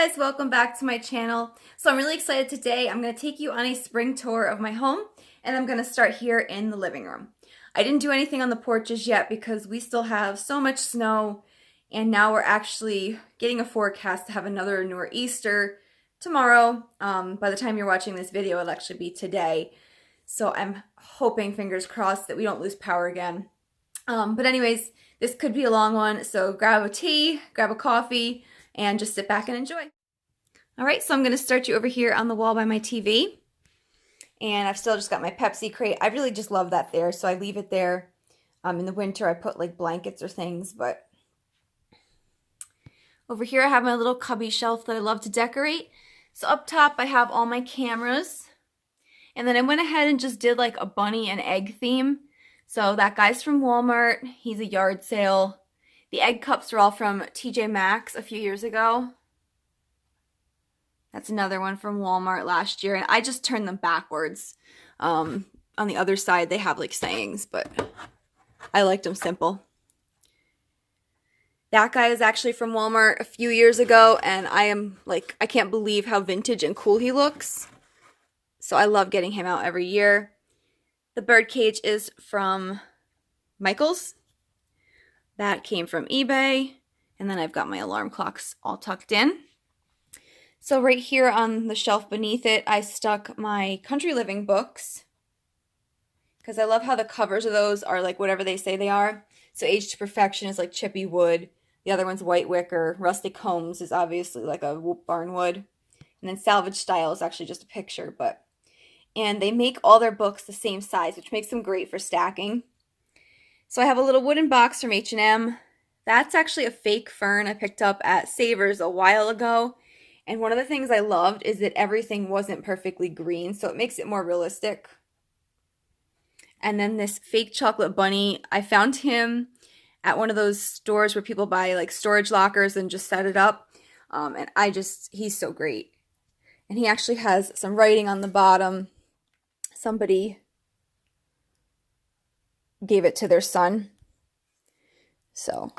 guys, welcome back to my channel. So I'm really excited today. I'm going to take you on a spring tour of my home, and I'm going to start here in the living room. I didn't do anything on the porches yet because we still have so much snow, and now we're actually getting a forecast to have another nor'easter tomorrow. By the time you're watching this video, it'll actually be today. So I'm hoping, fingers crossed, that we don't lose power again. But anyways, this could be a long one, so grab a tea, grab a coffee, and just sit back and enjoy. All right, so I'm going to start you over here on the wall by my TV. And I've still just got my Pepsi crate. I really just love that there, so I leave it there. In the winter, I put like blankets or things, but over here I have my little cubby shelf that I love to decorate. So up top I have all my cameras. And then I went ahead and just did like a bunny and egg theme. So that guy's from Walmart. He's a yard sale. The egg cups are all from TJ Maxx a few years ago. That's another one from Walmart last year. And I just turned them backwards. On the other side, they have like sayings, but I liked them simple. That guy is actually from Walmart a few years ago. And I am like, I can't believe how vintage and cool he looks. So I love getting him out every year. The bird cage is from Michael's. That came from eBay. And then I've got my alarm clocks all tucked in. So right here on the shelf beneath it, I stuck my country living books. Because I love how the covers of those are like whatever they say they are. So Age to Perfection is like chippy wood. The other one's white wicker. Rustic Homes is obviously like a barn wood. And then Salvage Style is actually just a picture. And they make all their books the same size, which makes them great for stacking. So I have a little wooden box from H&M. That's actually a fake fern I picked up at Savers a while ago. And one of the things I loved is that everything wasn't perfectly green, so it makes it more realistic. And then this fake chocolate bunny, I found him at one of those stores where people buy like storage lockers and just set it up. And he's so great. And he actually has some writing on the bottom. Somebody gave it to their son. So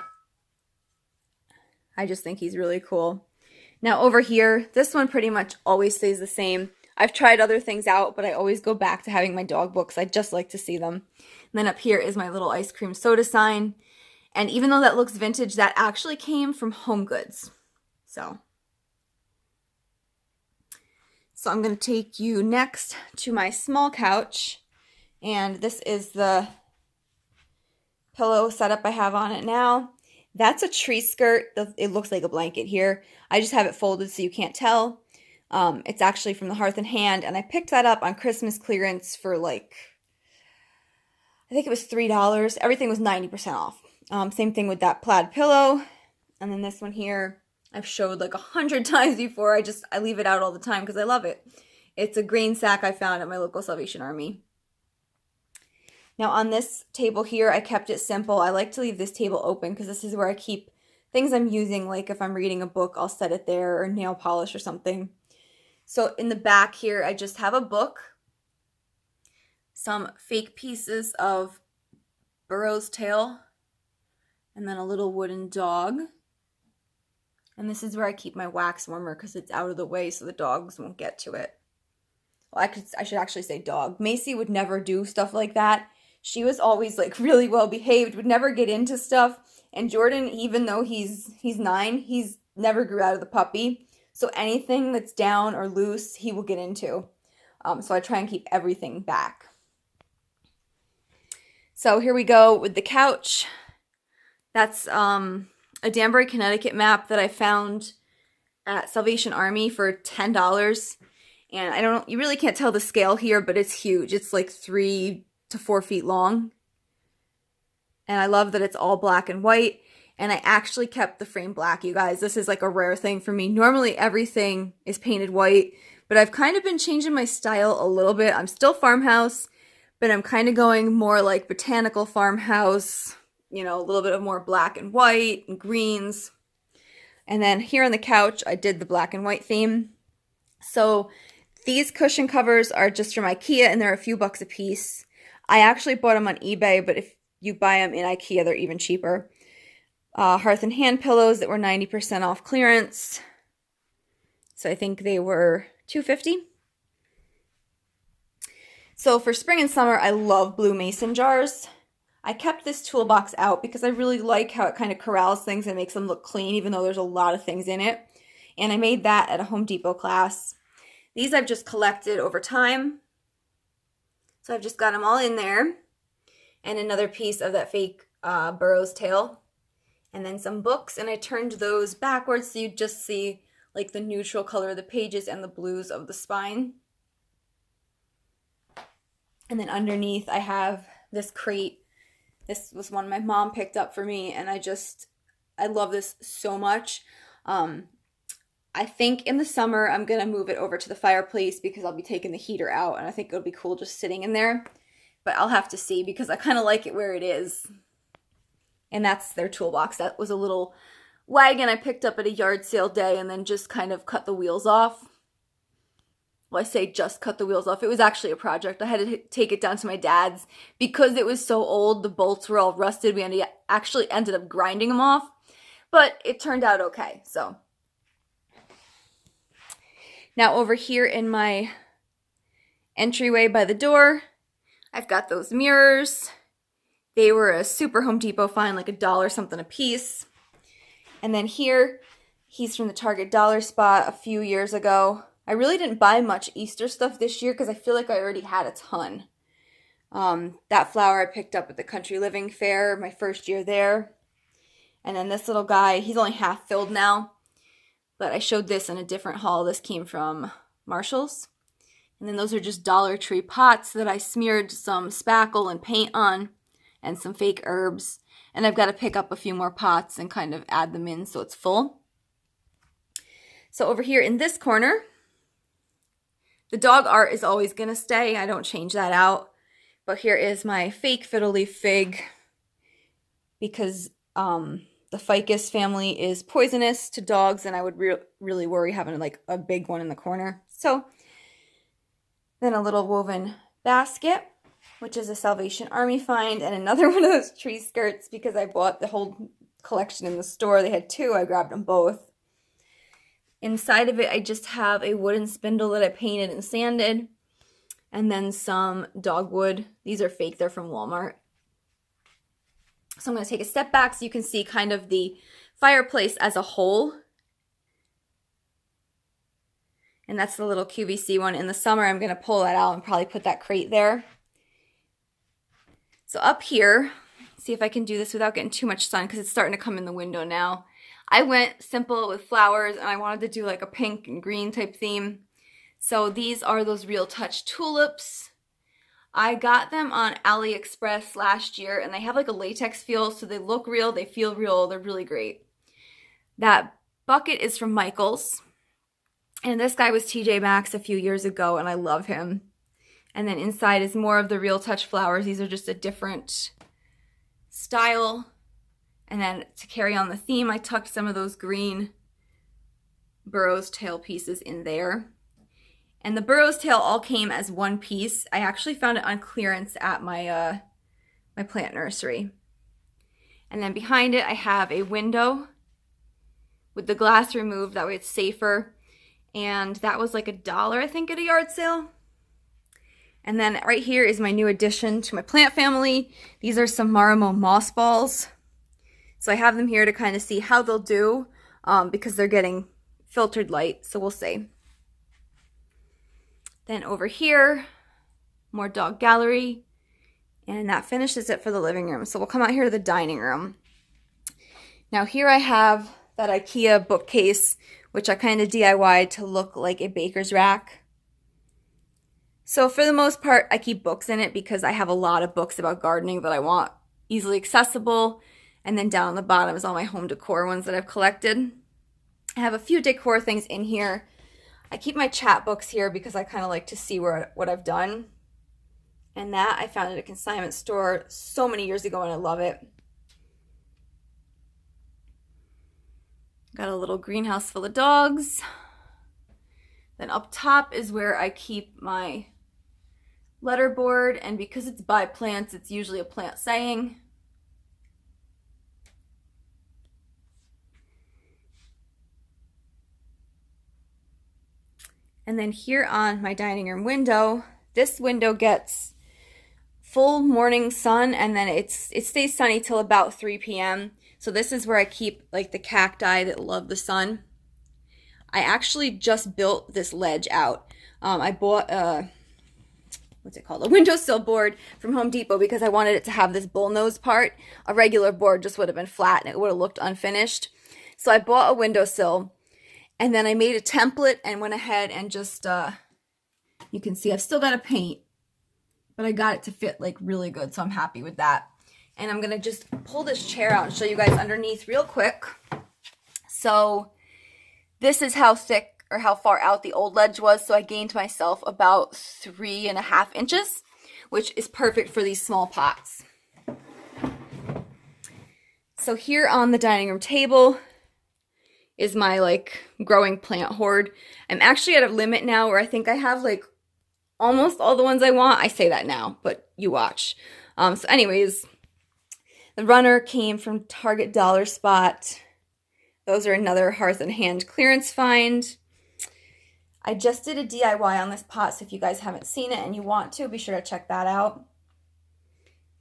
I just think he's really cool. Now over here, this one pretty much always stays the same. I've tried other things out, but I always go back to having my dog books. I just like to see them. And then up here is my little ice cream soda sign. And even though that looks vintage, that actually came from Home Goods. So I'm going to take you next to my small couch. And this is the pillow setup I have on it now. That's a tree skirt. It looks like a blanket here. I just have it folded so you can't tell. It's actually from the Hearth and Hand, and I picked that up on Christmas clearance for like, I think it was $3. Everything was 90% off. Same thing with that plaid pillow. And then this one here, I've showed like 100 times before. I leave it out all the time because I love it. It's a grain sack I found at my local Salvation Army. Now on this table here, I kept it simple. I like to leave this table open because this is where I keep things I'm using. Like if I'm reading a book, I'll set it there, or nail polish or something. So in the back here, I just have a book, some fake pieces of Burro's tail, and then a little wooden dog. And this is where I keep my wax warmer because it's out of the way so the dogs won't get to it. Well, I should actually say dog. Macy would never do stuff like that. She was always like really well behaved, would never get into stuff. And Jordan, even though he's 9, he's never grew out of the puppy. So anything that's down or loose, he will get into. So I try and keep everything back. So here we go with the couch. That's a Danbury, Connecticut map that I found at Salvation Army for $10. And you really can't tell the scale here, but it's huge. It's like 3 to 4 feet long. And I love that it's all black and white. And I actually kept the frame black, you guys. This is like a rare thing for me. Normally everything is painted white, but I've kind of been changing my style a little bit. I'm still farmhouse, but I'm kind of going more like botanical farmhouse, you know, a little bit of more black and white and greens. And then here on the couch, I did the black and white theme. So these cushion covers are just from IKEA, and they're a few bucks a piece. I actually bought them on eBay, but if you buy them in IKEA, they're even cheaper. Hearth and Hand pillows that were 90% off clearance. So I think they were $2.50. So for spring and summer, I love blue mason jars. I kept this toolbox out because I really like how it kind of corrals things and makes them look clean, even though there's a lot of things in it. And I made that at a Home Depot class. These I've just collected over time. So I've just got them all in there. And another piece of that fake burro's tail. And then some books. And I turned those backwards so you just see like the neutral color of the pages and the blues of the spine. And then underneath I have this crate. This was one my mom picked up for me, and I love this so much. I think in the summer I'm going to move it over to the fireplace because I'll be taking the heater out, and I think it'll be cool just sitting in there. But I'll have to see because I kind of like it where it is. And that's their toolbox. That was a little wagon I picked up at a yard sale day and then just kind of cut the wheels off. Well, I say just cut the wheels off. It was actually a project. I had to take it down to my dad's because it was so old. The bolts were all rusted. We actually ended up grinding them off, but it turned out okay. So now over here in my entryway by the door, I've got those mirrors. They were a super Home Depot find, like $1 something a piece. And then here, he's from the Target dollar spot a few years ago. I really didn't buy much Easter stuff this year because I feel like I already had a ton. That flower I picked up at the Country Living Fair, my first year there. And then this little guy, he's only half filled now. But I showed this in a different haul. This came from Marshall's. And then those are just Dollar Tree pots that I smeared some spackle and paint on and some fake herbs. And I've got to pick up a few more pots and kind of add them in so it's full. So over here in this corner, the dog art is always going to stay. I don't change that out. But here is my fake fiddle leaf fig because the ficus family is poisonous to dogs, and I would really worry having like a big one in the corner. So then a little woven basket, which is a Salvation Army find, and another one of those tree skirts because I bought the whole collection in the store. They had two. I grabbed them both. Inside of it, I just have a wooden spindle that I painted and sanded, and then some dogwood. These are fake. They're from Walmart. So I'm going to take a step back so you can see kind of the fireplace as a whole. And that's the little QVC one. In the summer, I'm going to pull that out and probably put that crate there. So up here, see if I can do this without getting too much sun because it's starting to come in the window now. I went simple with flowers and I wanted to do like a pink and green type theme. So these are those Real Touch tulips. I got them on AliExpress last year and they have like a latex feel, so they look real, they feel real, they're really great. That bucket is from Michael's. And this guy was TJ Maxx a few years ago and I love him. And then inside is more of the Real Touch flowers. These are just a different style. And then to carry on the theme, I tucked some of those green burro's tail pieces in there. And the burro's tail all came as one piece. I actually found it on clearance at my my plant nursery. And then behind it, I have a window with the glass removed. That way it's safer. And that was like $1, I think, at a yard sale. And then right here is my new addition to my plant family. These are some Marimo moss balls. So I have them here to kind of see how they'll do because they're getting filtered light. So we'll see. Then over here, more dog gallery. And that finishes it for the living room. So we'll come out here to the dining room. Now here I have that IKEA bookcase, which I kind of DIY'd to look like a baker's rack. So for the most part, I keep books in it because I have a lot of books about gardening that I want easily accessible. And then down on the bottom is all my home decor ones that I've collected. I have a few decor things in here. I keep my chatbooks here because I kind of like to see what I've done. And that I found at a consignment store so many years ago and I love it. Got a little greenhouse full of dogs. Then up top is where I keep my letterboard, and because it's by plants, it's usually a plant saying. And then here on my dining room window, this window gets full morning sun, and then it stays sunny till about 3 p.m. So this is where I keep like the cacti that love the sun. I actually just built this ledge out. I bought what's it called? A windowsill board from Home Depot because I wanted it to have this bullnose part. A regular board just would have been flat and it would have looked unfinished. So I bought a windowsill, and then I made a template and went ahead and just, you can see I've still got to paint, but I got it to fit like really good. So I'm happy with that. And I'm going to just pull this chair out and show you guys underneath real quick. So this is how thick or how far out the old ledge was. So I gained myself about 3.5 inches, which is perfect for these small pots. So here on the dining room table is my like growing plant hoard. I'm actually at a limit now where I think I have like almost all the ones I want. I say that now, but you watch. So anyways, the runner came from Target Dollar Spot. Those are another Hearth and Hand clearance find. I just did a DIY on this pot, so if you guys haven't seen it and you want to, be sure to check that out.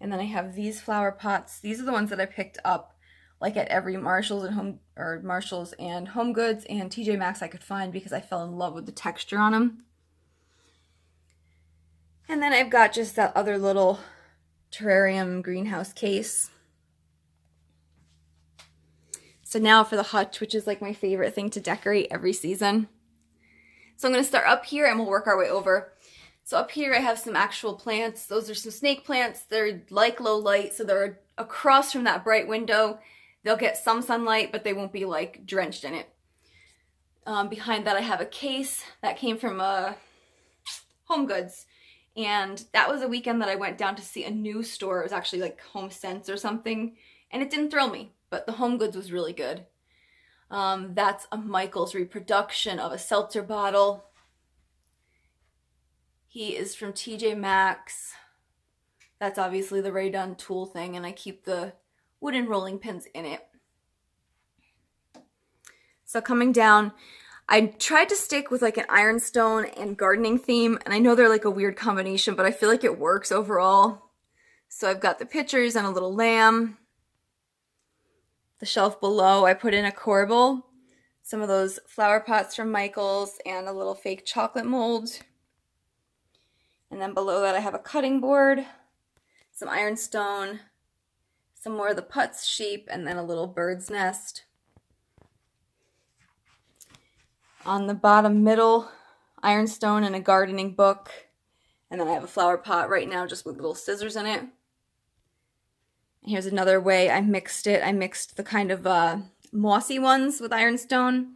And then I have these flower pots. These are the ones that I picked up like at every Marshalls and Home Goods and TJ Maxx I could find because I fell in love with the texture on them. And then I've got just that other little terrarium greenhouse case. So now for the hutch, which is like my favorite thing to decorate every season. So I'm going to start up here and we'll work our way over. So up here I have some actual plants. Those are some snake plants. They're like low light, so they're across from that bright window. They'll get some sunlight, but they won't be like drenched in it. Behind that I have a case that came from Home Goods. And that was a weekend that I went down to see a new store. It was actually like Home Sense or something. And it didn't thrill me, but the Home Goods was really good. That's a Michael's reproduction of a seltzer bottle. He is from TJ Maxx. That's obviously the Ray Dunn tool thing, and I keep the wooden rolling pins in it. So coming down, I tried to stick with like an ironstone and gardening theme, and I know they're like a weird combination, but I feel like it works overall. So I've got the pictures and a little lamb. The shelf below, I put in a corbel, some of those flower pots from Michael's, and a little fake chocolate mold. And then below that I have a cutting board, some ironstone, some more of the Putz sheep, and then a little bird's nest. On the bottom middle, ironstone and a gardening book. And then I have a flower pot right now just with little scissors in it. Here's another way I mixed it. I mixed the kind of mossy ones with ironstone,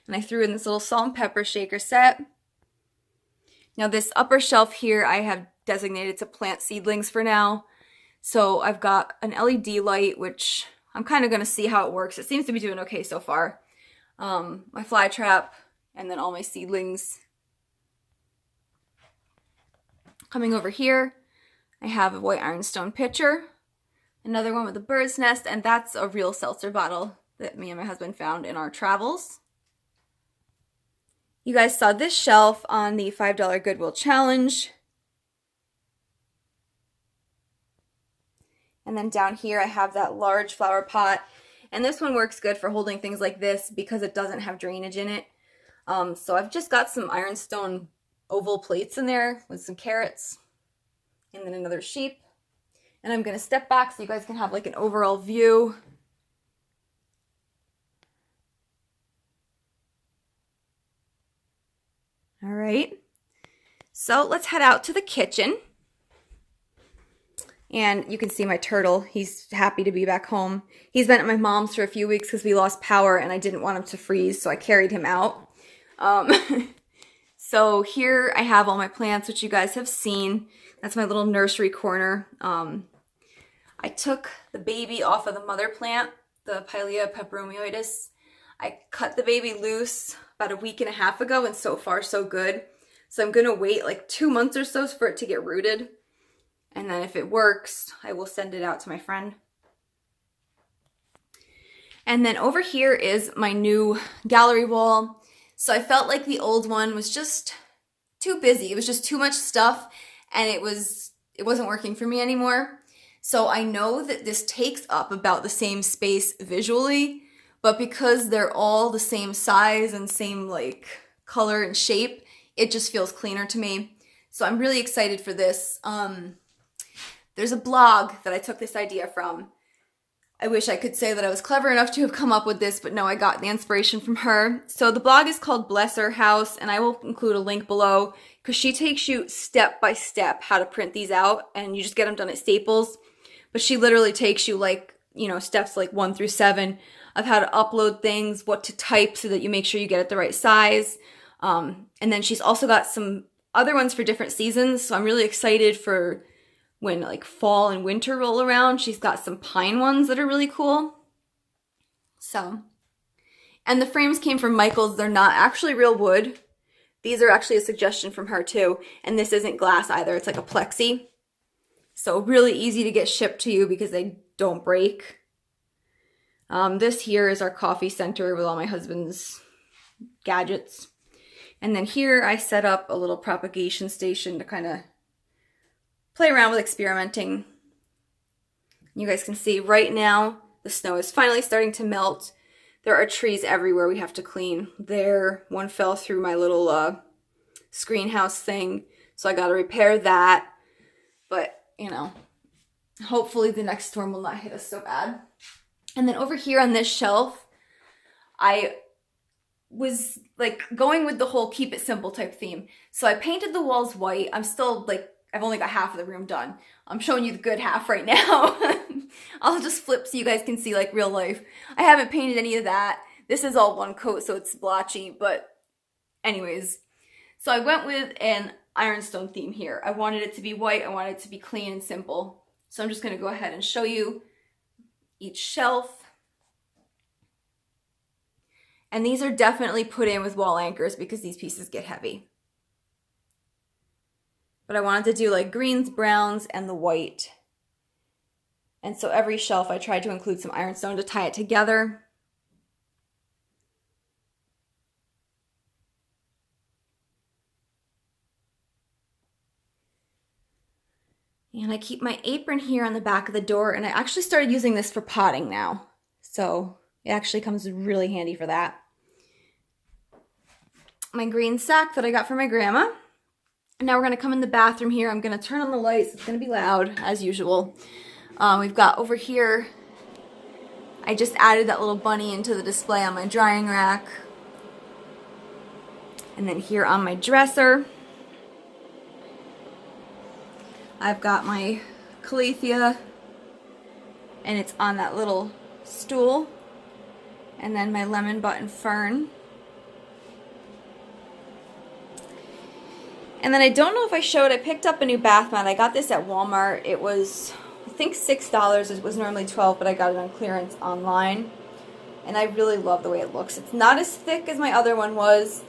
and I threw in this little salt and pepper shaker set. Now this upper shelf here I have designated to plant seedlings for now. So I've got an LED light, which I'm kind of going to see how it works. It seems to be doing okay so far. My fly trap, and then all my seedlings. Coming over here, I have a white ironstone pitcher. Another one with a bird's nest, and that's a real seltzer bottle that me and my husband found in our travels. You guys saw this shelf on the $5 Goodwill Challenge. And then down here I have that large flower pot. And this one works good for holding things like this because it doesn't have drainage in it. So I've just got some ironstone oval plates in there with some carrots. And then another sheep. And I'm going to step back so you guys can have like an overall view. All right. So let's head out to the kitchen. And you can see my turtle. He's happy to be back home. He's been at my mom's for a few weeks because we lost power and I didn't want him to freeze, so I carried him out. So here I have all my plants, which you guys have seen. That's my little nursery corner. I took the baby off of the mother plant, the Pilea peperomioides. I cut the baby loose about a week and a half ago, and so far so good. So I'm going to wait like 2 months or so for it to get rooted. And then if it works, I will send it out to my friend. And then over here is my new gallery wall. So I felt like the old one was just too busy. It was just too much stuff, and it wasn't working for me anymore. So I know that this takes up about the same space visually, but because they're all the same size and same like color and shape, it just feels cleaner to me. So I'm really excited for this. There's a blog that I took this idea from. I wish I could say that I was clever enough to have come up with this, but no, I got the inspiration from her. So the blog is called Bless Her House, and I will include a link below because she takes you step by step how to print these out, and you just get them done at Staples. But she literally takes you like, you know, steps like 1 through 7 of how to upload things, what to type so that you make sure you get it the right size. And then she's also got some other ones for different seasons. So I'm really excited for when like fall and winter roll around. She's got some pine ones that are really cool. So, and the frames came from Michael's. They're not actually real wood. These are actually a suggestion from her too. And this isn't glass either. It's like a plexi. So really easy to get shipped to you because they don't break. This here is our coffee center with all my husband's gadgets. And then here I set up a little propagation station to kind of play around with experimenting. You guys can see right now the snow is finally starting to melt. There are trees everywhere we have to clean. There, one fell through my little screen house thing, so I got to repair that. But, you know, hopefully the next storm will not hit us so bad. And then over here on this shelf, I was like going with the whole keep it simple type theme. So I painted the walls white. I'm still like, I've only got half of the room done. I'm showing you the good half right now. I'll just flip so you guys can see like real life. I haven't painted any of that. This is all one coat, so it's blotchy, but anyways. So I went with an ironstone theme here. I wanted it to be white. I wanted it to be clean and simple. So I'm just going to go ahead and show you each shelf. And these are definitely put in with wall anchors because these pieces get heavy. But I wanted to do like greens, browns, and the white. And so every shelf I tried to include some ironstone to tie it together. And I keep my apron here on the back of the door, and I actually started using this for potting now. So it actually comes really handy for that. My green sack that I got from my grandma. Now we're going to come in the bathroom here. I'm going to turn on the lights. It's going to be loud, as usual. We've got over here, I just added that little bunny into the display on my drying rack. And then here on my dresser, I've got my calathea, and it's on that little stool. And then my lemon button fern. And then I don't know if I showed, I picked up a new bath mat. I got this at Walmart. It was, I think $6. It was normally $12, but I got it on clearance online. And I really love the way it looks. It's not as thick as my other one was,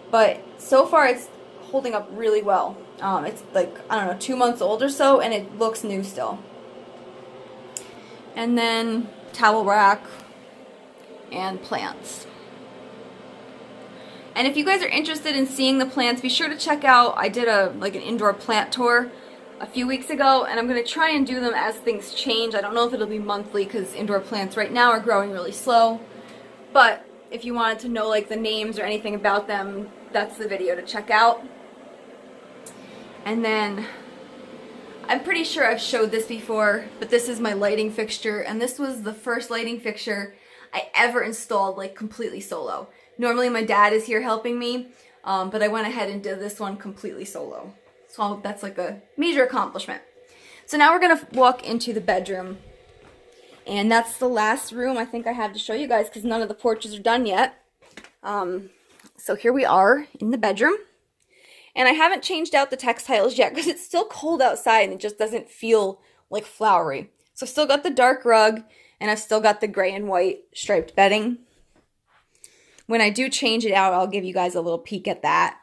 but so far it's holding up really well. It's like, I don't know, 2 months old or so, and it looks new still. And then towel rack and plants. And if you guys are interested in seeing the plants, be sure to check out, I did an indoor plant tour a few weeks ago, and I'm going to try and do them as things change. I don't know if it'll be monthly because indoor plants right now are growing really slow. But if you wanted to know like the names or anything about them, that's the video to check out. And then, I'm pretty sure I've showed this before, but this is my lighting fixture, and this was the first lighting fixture I ever installed like completely solo. Normally my dad is here helping me, but I went ahead and did this one completely solo. So that's like a major accomplishment. So now we're going to walk into the bedroom. And that's the last room I think I have to show you guys because none of the porches are done yet. So here we are in the bedroom. And I haven't changed out the textiles yet because it's still cold outside and it just doesn't feel like flowery. So I've still got the dark rug and I've still got the gray and white striped bedding. When I do change it out, I'll give you guys a little peek at that.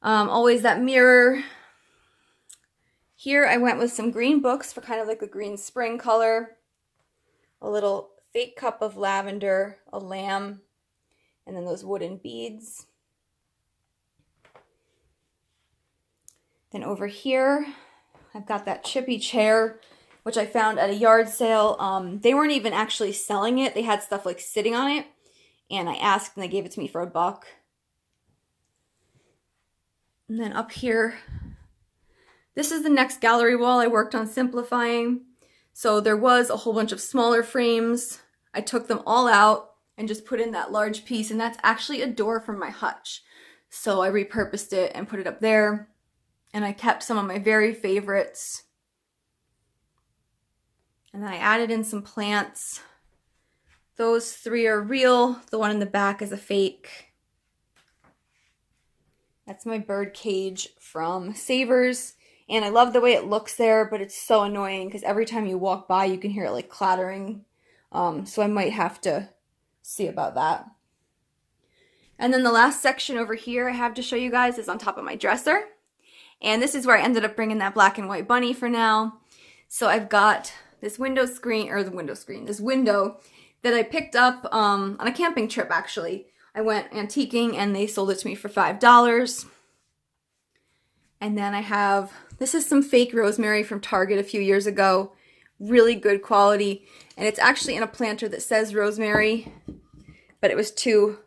Always that mirror. Here I went with some green books for kind of like a green spring color. A little fake cup of lavender, a lamb, And then those wooden beads. Then over here, I've got that chippy chair, which I found at a yard sale. They weren't even actually selling it. They had stuff like sitting on it. And I asked and they gave it to me for $1. And then up here, this is the next gallery wall I worked on simplifying. So there was a whole bunch of smaller frames. I took them all out and just put in that large piece. And that's actually a door from my hutch. So I repurposed it and put it up there. And I kept some of my very favorites. And then I added in some plants. Those 3 are real. The one in the back is a fake. That's my bird cage from Savers. And I love the way it looks there, but it's so annoying because every time you walk by, you can hear it like clattering. So I might have to see about that. And then the last section over here I have to show you guys is on top of my dresser. And this is where I ended up bringing that black and white bunny for now. So I've got this this window that I picked up on a camping trip, actually. I went antiquing and they sold it to me for $5. And then I have, this is some fake rosemary from Target a few years ago. Really good quality. And it's actually in a planter that says rosemary, but it was too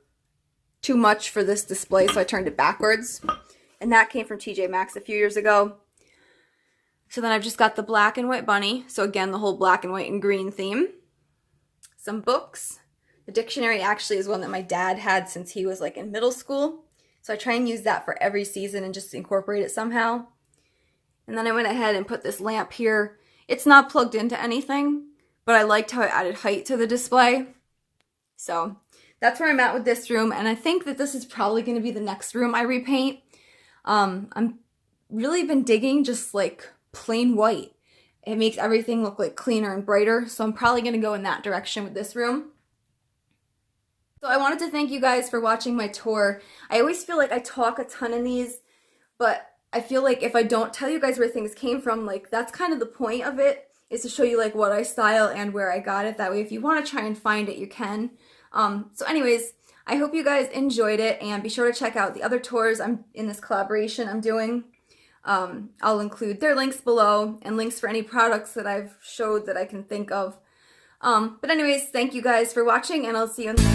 much for this display, so I turned it backwards. And that came from TJ Maxx a few years ago. So then I've just got the black and white bunny. So again, the whole black and white and green theme. Some books. The dictionary actually is one that my dad had since he was like in middle school. So I try and use that for every season and just incorporate it somehow. And then I went ahead and put this lamp here. It's not plugged into anything, but I liked how it added height to the display. So that's where I'm at with this room. And I think that this is probably going to be the next room I repaint. I'm really been digging just like plain white. It makes everything look like cleaner and brighter. So I'm probably going to go in that direction with this room. So I wanted to thank you guys for watching my tour. I always feel like I talk a ton in these, but I feel like if I don't tell you guys where things came from, like that's kind of the point of it, is to show you like what I style and where I got it. That way if you want to try and find it, you can. So anyways, I hope you guys enjoyed it, and be sure to check out the other tours I'm in this collaboration I'm doing. I'll include their links below and links for any products that I've showed that I can think of. But anyways, thank you guys for watching, and I'll see you in the next